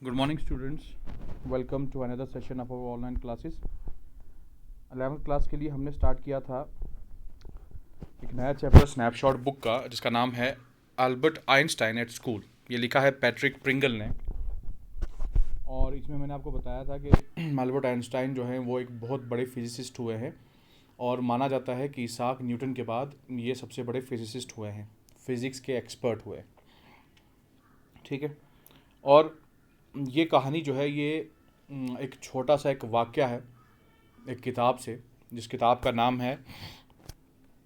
Good morning, students. Welcome to another session of our online classes. 11th class के लिए हमने start किया था एक नया चैप्टर स्नैपशॉट बुक का जिसका नाम है अल्बर्ट आइंस्टाइन एट स्कूल। ये लिखा है पैट्रिक प्रिंगल ने। और इसमें मैंने आपको बताया था कि अल्बर्ट आइंस्टाइन जो हैं वो एक बहुत बड़े फिजिसिस्ट हुए हैं और माना जाता है कि इसाक न्यूटन के बाद ये सबसे बड़े फिजिसिस्ट हुए हैं, फिज़िक्स के एक्सपर्ट हुए। ठीक है। और ये कहानी जो है ये एक छोटा सा एक वाक्य है एक किताब से, जिस किताब का नाम है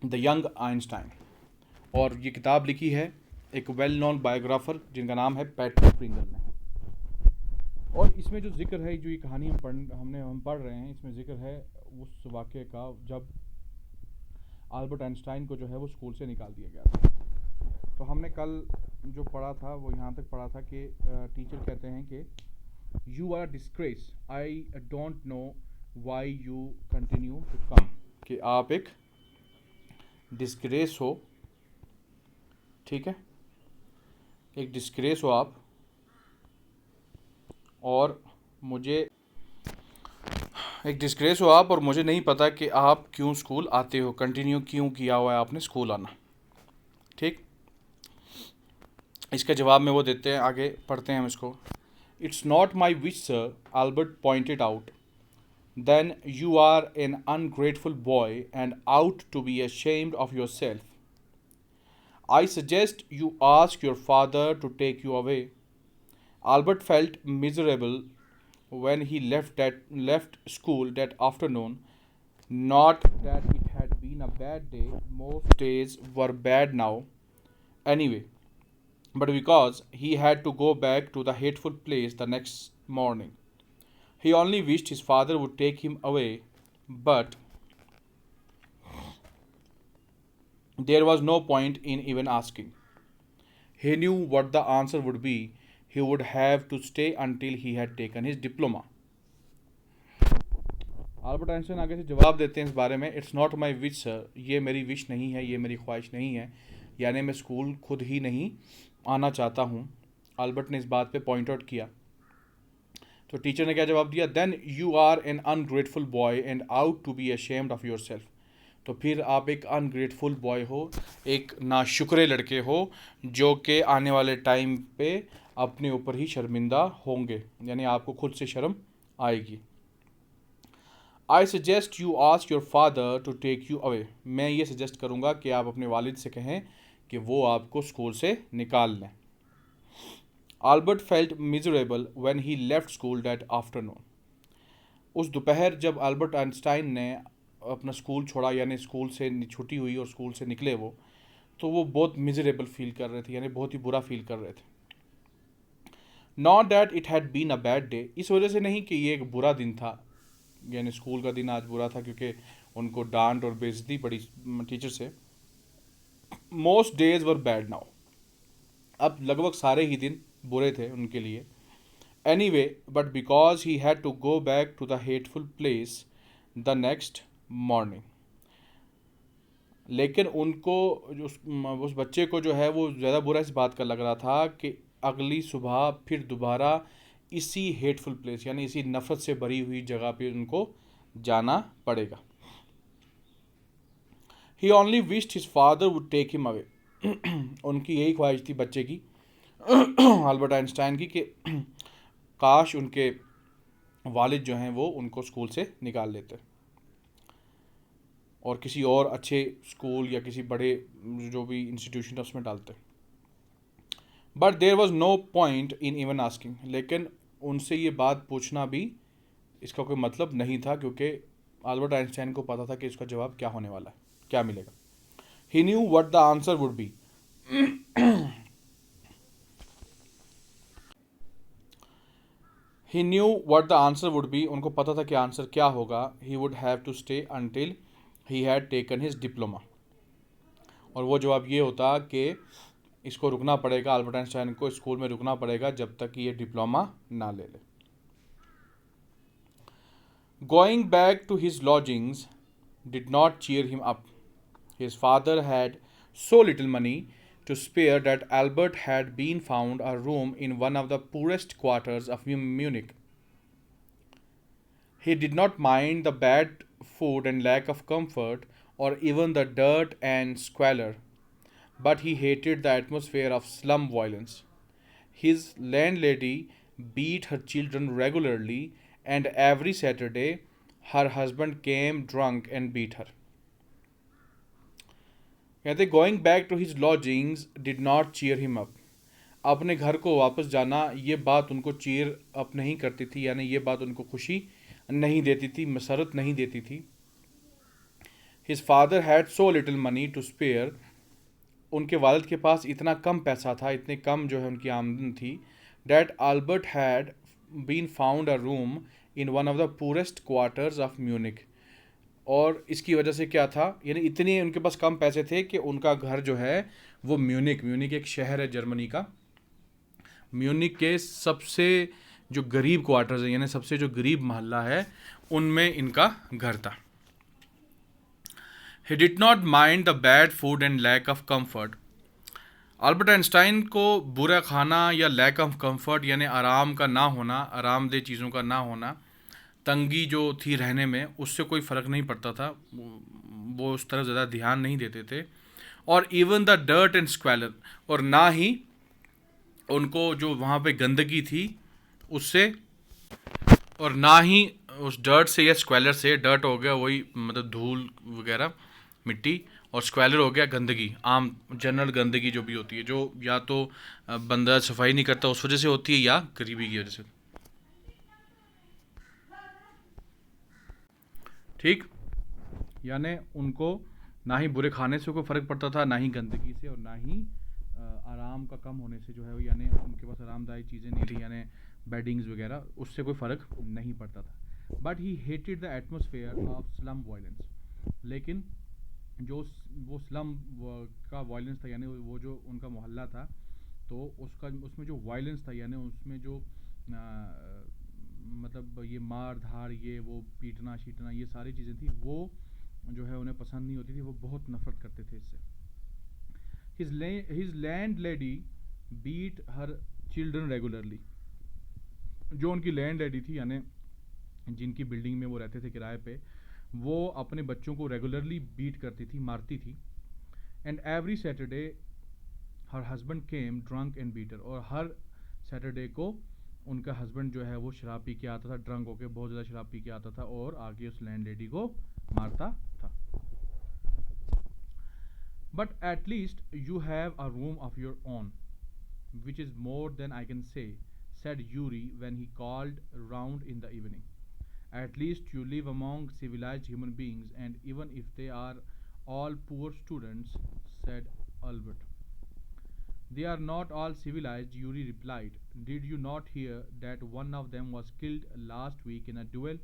द यंग आइंस्टाइन। और ये किताब लिखी है एक वेल नोन बायोग्राफर जिनका नाम है पैट्रिक प्रिंगल ने। और इसमें जो जिक्र है, जो ये कहानी हम पढ़ रहे हैं, इसमें जिक्र है उस वाक्य का जब अल्बर्ट आइंस्टाइन को जो है वो स्कूल से निकाल दिया गया था। तो हमने कल जो पढ़ा था वो यहाँ तक पढ़ा था कि टीचर कहते हैं कि you are disgrace, I don't know why you continue to come, कि आप एक डिस्ग्रेस हो। ठीक है, एक डिस्ग्रेस हो आप, और मुझे एक डिस्ग्रेस हो आप और मुझे नहीं पता कि आप क्यों स्कूल आते हो, कंटिन्यू क्यों किया हुआ है आपने स्कूल आना। ठीक, इसके जवाब में वो देते हैं, आगे पढ़ते हैं हम इसको। It's not my wish sir, Albert pointed out, then you are an ungrateful boy and ought to be ashamed of yourself. I suggest you ask your father to take you away. Albert felt miserable when he left school that afternoon. Not that it had been a bad day, most days were bad now anyway, but because he had to go back to the hateful place the next morning. He only wished his father would take him away, but there was no point in even asking. He knew what the answer would be. He would have to stay until he had taken his diploma. Albert Einstein आगे से जवाब देते हैं इस बारे में। It's not my wish sir, ये मेरी विश नहीं है, ये मेरी ख्वाहिश नहीं है, यानी मैं स्कूल खुद ही नहीं आना चाहता हूँ। अल्बर्ट ने इस बात पे पॉइंट आउट किया। तो टीचर ने क्या जवाब दिया? Then you are an ungrateful boy and ought to be ashamed of yourself. तो फिर आप एक अनग्रेटफुल बॉय हो, एक नाशुक्रे लड़के हो, जो कि आने वाले टाइम पे अपने ऊपर ही शर्मिंदा होंगे, यानी आपको खुद से शर्म आएगी। I suggest you ask your father to take you away. मैं ये सजेस्ट करूँगा कि आप अपने वालिद से कहें कि वो आपको स्कूल से निकाल लें। Albert felt miserable when he left school that afternoon. उस दोपहर जब अल्बर्ट आइंस्टाइन ने अपना स्कूल छोड़ा, यानी स्कूल से छुट्टी हुई और स्कूल से निकले वो, तो वो बहुत मिजरेबल फील कर रहे थे, यानी बहुत ही बुरा फील कर रहे थे। Not that it had been a bad day, इस वजह से नहीं कि ये एक बुरा दिन था, यानी स्कूल का दिन आज बुरा था क्योंकि उनको डांट और बेइज्जती पड़ी टीचर से। Most days were bad now, अब लगभग सारे ही दिन बुरे थे उनके लिए। Anyway, but because he had to go back to the hateful place the next morning. लेकिन उनको उस बच्चे को जो है वो ज़्यादा बुरा इस बात का लग रहा था कि अगली सुबह फिर दोबारा इसी हेटफुल प्लेस, यानी इसी नफ़रत से भरी हुई जगह पे उनको जाना पड़ेगा। He only wished his father would take him away. उनकी यही ख्वाहिश थी बच्चे की, अल्बर्ट आइंस्टाइन की, कि काश उनके वालिद जो हैं वो उनको स्कूल से निकाल लेते और किसी और अच्छे स्कूल या किसी बड़े जो भी इंस्टीट्यूशन है उसमें डालते। But there was no point in even asking, लेकिन उनसे ये बात पूछना भी इसका कोई मतलब नहीं था, क्योंकि अल्बर्ट आइंस्टाइन को पता था कि इसका जवाब क्या होने वाला है, क्या मिलेगा। He knew what the answer would be. He knew what the answer would be, उनको पता था कि आंसर क्या होगा। He would have to stay until he had taken his diploma, और वो जवाब ये होता कि इसको रुकना पड़ेगा, अल्बर्ट आइंस्टाइन को स्कूल में रुकना पड़ेगा जब तक ये डिप्लोमा ना ले ले। Going back to his lodgings did not cheer him up. His father had so little money to spare that Albert had been found a room in one of the poorest quarters of Munich. He did not mind the bad food and lack of comfort, or even the dirt and squalor, but he hated the atmosphere of slum violence. His landlady beat her children regularly, and every Saturday her husband came drunk and beat her. कहते going back to his lodgings did not cheer him up. अपने घर को वापस जाना ये बात उनको cheer up नहीं करती थी, यानी ये बात उनको खुशी नहीं देती थी, मसरत नहीं देती थी. His father had so little money to spare. उनके वालिद के पास इतना कम पैसा था, इतने कम जो है उनकी आमदन थी. That Albert had been found a room in one of the poorest quarters of Munich. और इसकी वजह से क्या था, यानी इतने उनके पास कम पैसे थे कि उनका घर जो है वो म्यूनिक एक शहर है जर्मनी का, म्यूनिक के सबसे जो गरीब क्वार्टर्स हैं, यानी सबसे जो गरीब मोहल्ला है, उनमें इनका घर था. He did not mind the bad food and lack of comfort. Albert Einstein को बुरा खाना या लैक ऑफ कंफर्ट यानी आराम का ना होना, आरामदेह चीज़ों का ना होना, तंगी जो थी रहने में, उससे कोई फ़र्क नहीं पड़ता था. वो उस तरफ ज़्यादा ध्यान नहीं देते थे. और इवन द डर्ट एंड स्क्वेलर, और ना ही उनको जो वहाँ पे गंदगी थी उससे, और ना ही उस डर्ट से या स्क्वेलर से, डर्ट हो गया वही मतलब धूल वगैरह मिट्टी, और स्क्वेलर हो गया गंदगी, आम जनरल गंदगी जो भी होती है, जो या तो बंदा सफाई नहीं करता उस वजह से होती है या गरीबी की वजह से. ठीक, यानी उनको ना ही बुरे खाने से कोई फ़र्क पड़ता था, ना ही गंदगी से, और ना ही आराम का कम होने से जो है, यानी उनके पास आरामदायक चीज़ें नहीं थी, यानी बेडिंग्स वगैरह, उससे कोई फ़र्क नहीं पड़ता था. But he hated the atmosphere of slum violence. लेकिन जो वो स्लम का वायलेंस था, यानी वो जो उनका मोहल्ला था, तो उसमें जो वायलेंस था, यानी उसमें जो मतलब ये मार धार, ये वो पीटना शीटना, ये सारी चीज़ें थी, वो जो है उन्हें पसंद नहीं होती थी, वो बहुत नफरत करते थे इससे. His landlady beat her children regularly. जो उनकी लैंड थी, यानी जिनकी बिल्डिंग में वो रहते थे किराए पे, वो अपने बच्चों को रेगुलरली बीट करती थी, मारती थी. And every Saturday her husband came drunk and beat her. और हर सैटरडे को उनका हस्बैंड जो है वो शराब पी के आता था, ड्रंक होके बहुत ज़्यादा शराब पी के आता था, और आगे उस लैंड लेडी को मारता था. But at least you have a room of your own, which is more than I can say, said Yuri when he called round in the evening. At least you live among civilized human beings, and even if they are all poor students, said Albert. They are not all civilized, Yuri replied. Did you not hear that one of them was killed last week in a duel?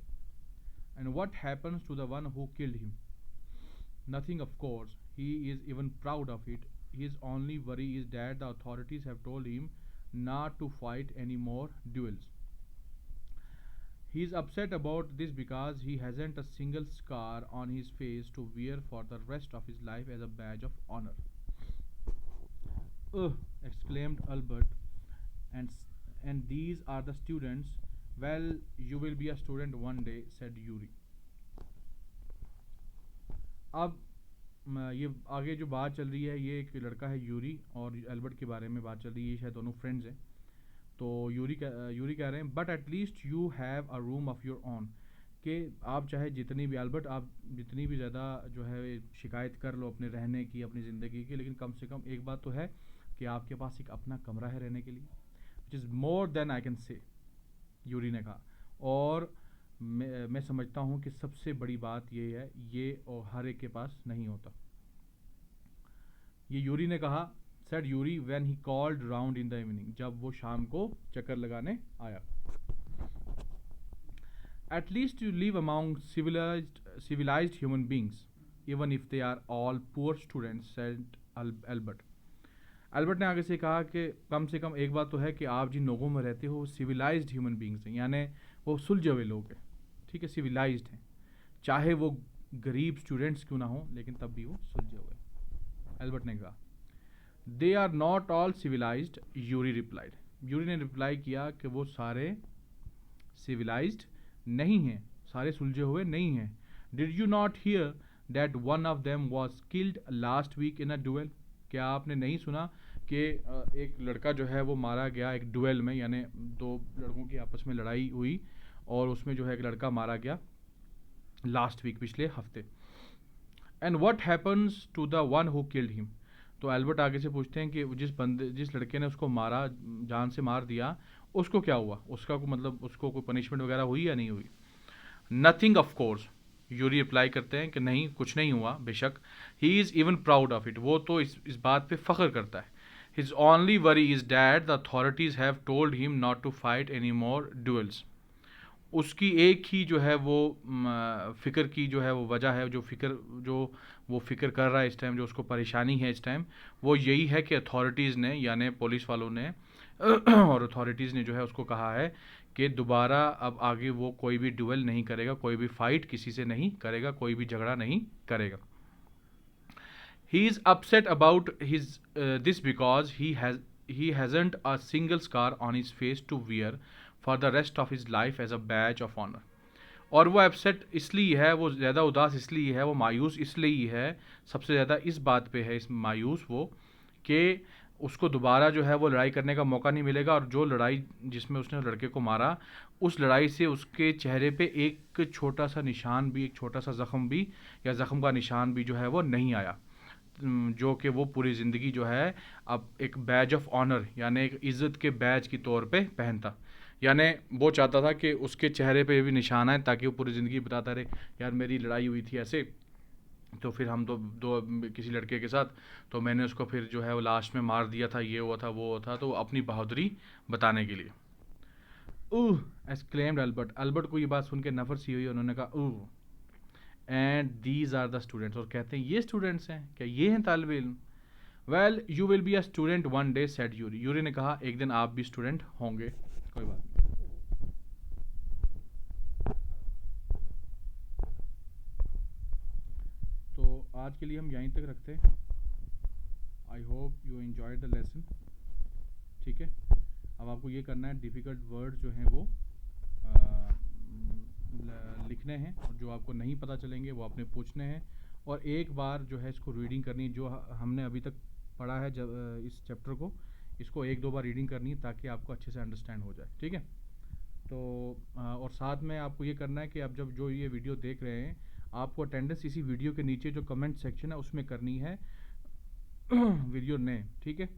And what happens to the one who killed him? Nothing, of course. He is even proud of it. His only worry is that the authorities have told him not to fight any more duels. He is upset about this because he hasn't a single scar on his face to wear for the rest of his life as a badge of honor. Ugh! Exclaimed Albert. And these are the students. Well, you will be a student one day, said Yuri. अब ये आगे जो बात चल रही है, ये एक लड़का है यूरी, और एल्बर्ट के बारे में बात चल रही है, ये शायद दोनों फ्रेंड्स हैं. तो यूरी कह रहे हैं, but at least you have a room of your own, कि आप चाहे जितनी भी एल्बर्ट, आप जितनी भी ज़्यादा जो है शिकायत कर लो अपने रहने की, अपनी ज़िंदगी की, लेकिन कम से कम एक बात तो है कि आपके पास एक अपना कमरा है रहने के लिए, which is more than I can say, Yuri ने कहा. और मैं समझता हूँ कि सबसे बड़ी बात ये है, ये और हर एक के पास नहीं होता. ये यूरी ने कहा, said Yuri when he called round in the evening, जब वो शाम को चक्कर लगाने आया. At least you live among civilized human beings, even if they are all poor students, said Albert. Albert ने आगे से कहा कि कम से कम एक बात तो है कि आप जिन लोगों में रहते हो सिविलाइज्ड ह्यूमन बींग्स हैं, यानी वो सुलझे हुए लोग हैं. ठीक है, सिविलाइज्ड हैं, चाहे वो गरीब स्टूडेंट्स क्यों ना हो, लेकिन तब भी वो सुलझे हुए. एल्बर्ट ने कहा, they are not all civilised, Yuri replied. Yuri ने रिप्लाई किया कि वो सारे सिविलाइज्ड नहीं हैं, सारे सुलझे हुए नहीं हैं। Did you not hear that one of them was killed last week in a duel? क्या आपने नहीं सुना कि एक लड़का जो है वो मारा गया एक डुएल में, यानी दो लड़कों की आपस में लड़ाई हुई और उसमें जो है एक लड़का मारा गया लास्ट वीक, पिछले हफ्ते। And what happens to the one who killed him? तो एल्बर्ट आगे से पूछते हैं कि जिस लड़के ने उसको मारा, जान से मार दिया, उसको क्या हुआ? उसका मतलब उसको कोई पनिशमेंट वगैरह हुई या नहीं हुई? Nothing of course, Yuri reply करते हैं कि नहीं, कुछ नहीं हुआ बेशक। He is even proud of it, वो तो इस बात पे फ़ख्र करता है। His only worry is that the authorities have told him not to fight any more duels. उसकी एक ही जो है वो फ़िक्र की जो है वो वजह है, जो वो फ़िक्र कर रहा है इस टाइम, जो उसको परेशानी है इस टाइम, वो यही है कि अथॉरिटीज़ ने, यानी पुलिस वालों ने और अथॉरिटीज़ ने जो है उसको कहा है कि दोबारा अब आगे वो कोई भी डुएल नहीं करेगा, कोई भी फाइट किसी से नहीं करेगा, कोई भी झगड़ा नहीं करेगा। He is upset about his this because he hasn't a single scar on his face to wear for the rest of his life as a badge of honor। और वो अपसेट इसलिए है, वो ज़्यादा उदास इसलिए है, वो मायूस इसलिए है, सबसे ज़्यादा इस बात पे है इस मायूस वो, कि उसको दोबारा जो है वो लड़ाई करने का मौका नहीं मिलेगा, और जो लड़ाई जिसमें उसने लड़के को मारा, उस लड़ाई से उसके चेहरे पे एक छोटा सा निशान भी, एक छोटा सा ज़ख्म भी, या ज़ख्म का निशान भी जो है वो नहीं आया, जो कि वो पूरी ज़िंदगी जो है अब एक बैज ऑफ ऑनर, यानी एक इज़्ज़त के बैज के तौर पे पहनता। यानी वो चाहता था कि उसके चेहरे पे भी निशान आए, ताकि वो पूरी ज़िंदगी बताता रहे, यार मेरी लड़ाई हुई थी ऐसे, तो फिर हम दो किसी लड़के के साथ, तो मैंने उसको फिर जो है वो लास्ट में मार दिया था, ये हुआ था वो हुआ था, तो अपनी बहादुरी बताने के लिए। ऊह एक्सक्लेम्ड एल्बर्ट। एल्बर्ट को ये बात सुन के नफरत सी हुई, उन्होंने कहा ooh, and these are the students, और कहते हैं ये स्टूडेंट्स हैं क्या, ये हैं तालिब इल्म? Well you will be a student one day said Yuri. Yuri ने कहा एक दिन आप भी स्टूडेंट होंगे, कोई बात नहीं। तो आज के लिए हम यहीं तक रखते हैं। I hope you enjoyed the lesson. ठीक है, अब आपको ये करना है, डिफ़िकल्ट वर्ड जो हैं वो लिखने हैं, और जो आपको नहीं पता चलेंगे वो आपने पूछने हैं, और एक बार जो है इसको रीडिंग करनी है, जो हमने अभी तक पढ़ा है जब इस चैप्टर को, इसको एक दो बार रीडिंग करनी है ताकि आपको अच्छे से अंडरस्टैंड हो जाए। ठीक है, तो और साथ में आपको ये करना है कि आप जब जो ये वीडियो देख रहे हैं, आपको अटेंडेंस इसी वीडियो के नीचे जो कमेंट सेक्शन है उसमें करनी है वीडियो नेम, ठीक है,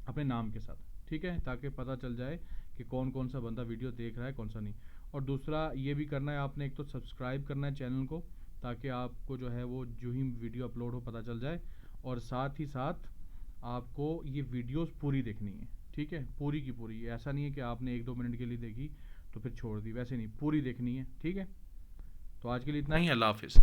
अपने नाम के साथ, ठीक है, ताकि पता चल जाए कि कौन कौन सा बंदा वीडियो देख रहा है, कौन सा नहीं। और दूसरा ये भी करना है आपने, एक तो सब्सक्राइब करना है चैनल को, ताकि आपको जो है वो जो ही वीडियो अपलोड हो पता चल जाए, और साथ ही साथ आपको ये वीडियोस पूरी देखनी है, ठीक है, पूरी की पूरी। ऐसा नहीं है कि आपने 1-2 मिनट के लिए देखी तो फिर छोड़ दी, वैसे नहीं, पूरी देखनी है, ठीक है। तो आज के लिए इतना ही, अल्लाह हाफिज़।